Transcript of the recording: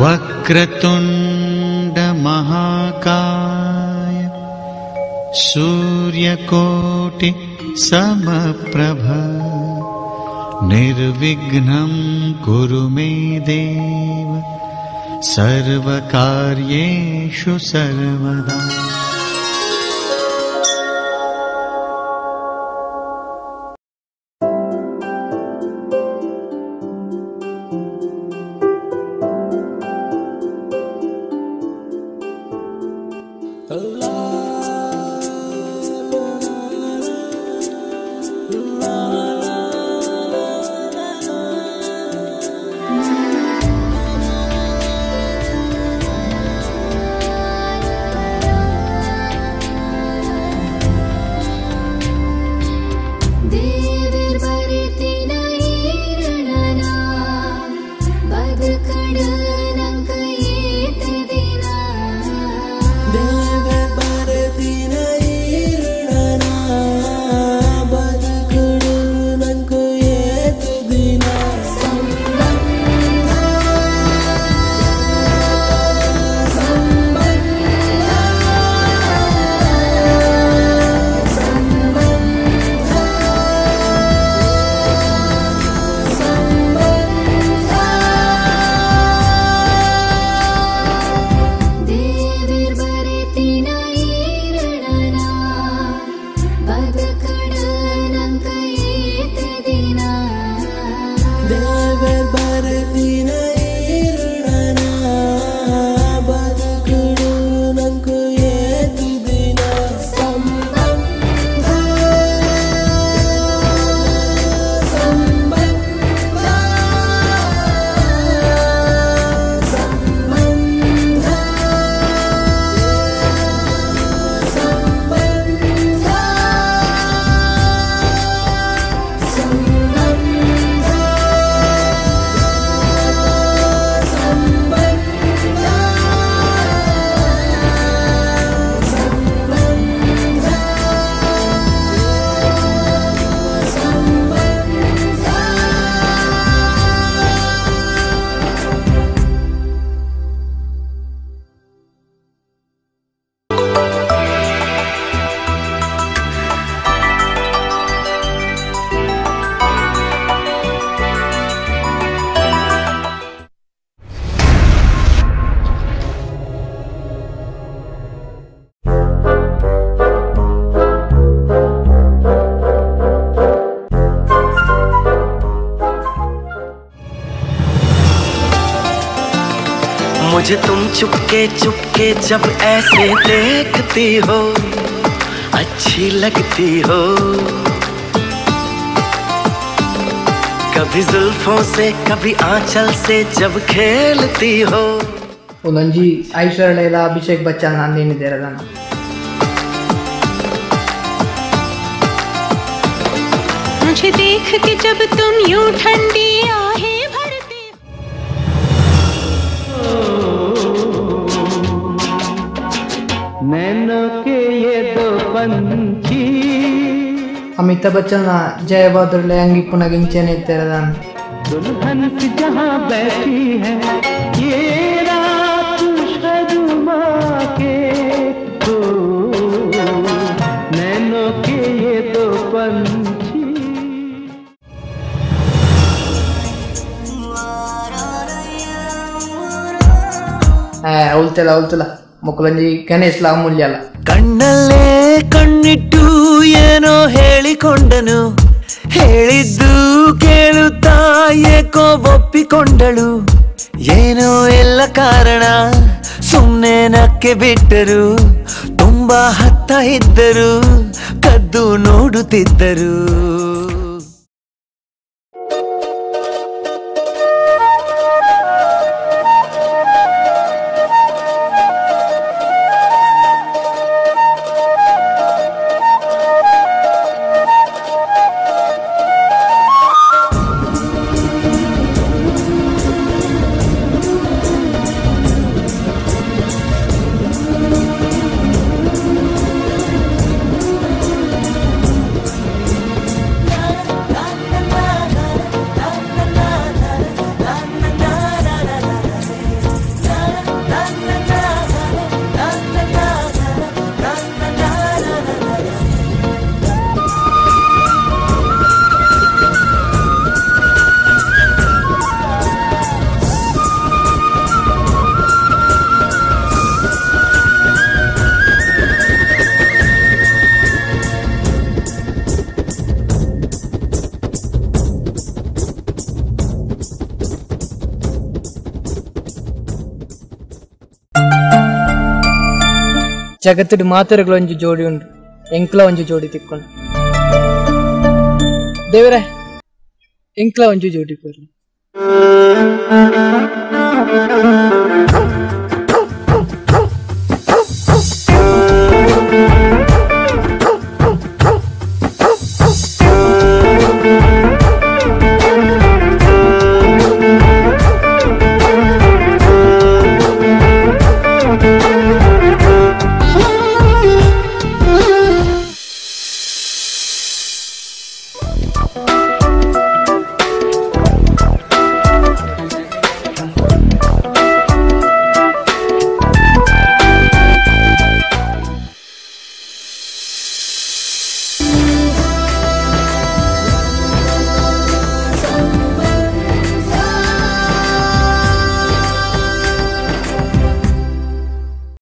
वक्रतुंड महाकाय सूर्यकोटि समप्रभ निर्विघ्नं कुरु मे देव सर्वकार्येषु सर्वदा। मुझे तुम चुपके चुपके जब ऐसे देखती हो अच्छी लगती हो, कभी जुल्फों से कभी आंचल से जब खेलती हो। उनंजी ऐश्वर्या अभिषेक बच्चन अंदीनी तेरदान मुझे देख के जब तुम यूं ठंडी आहें भरती नैनों के ये दो पंछी। अमिताभ बच्चन जय बहादुर लयंगी पुनगिंचने तेरदान दुल्हन सी जहाँ बैठी है ये रात शर्मा के हो, नैनों के ये दो पंछी। ಉಲ್ತೆಲ್ಲ ಮಕ್ಕಳಂಜಿ ಗಣೇಶ್ಲ ಅಮೂಲ್ಯಲ್ಲ ಕಣ್ಣಲ್ಲೇ ಕಣ್ಣಿಟ್ಟು ಏನೋ ಹೇಳಿಕೊಂಡನು, ಹೇಳಿದ್ದು ಕೇಳುತ್ತಾ ಏಕೋ ಒಪ್ಪಿಕೊಂಡಳು, ಏನೋ ಎಲ್ಲ ಕಾರಣ ಸುಮ್ನೆ ನಕ್ಕೆ ಬಿಟ್ಟರು, ತುಂಬಾ ಹತ್ತ ಇದ್ದರು, ಕದ್ದು ನೋಡುತ್ತಿದ್ದರು. ಜಗತ್ತುಡು ಮಾತುರೆಗಳ ಒಂಜಿ ಜೋಡಿ ಉಂಡು, ಎಂಕ್ಲ ಒಂಜಿ ಜೋಡಿ ತಿಕ್ಕೊಂಡು ದೇವರೇ ಎಂಕ್ಲ ಒಂಜಿ ಜೋಡಿ ಕೊರ್ಲಿ.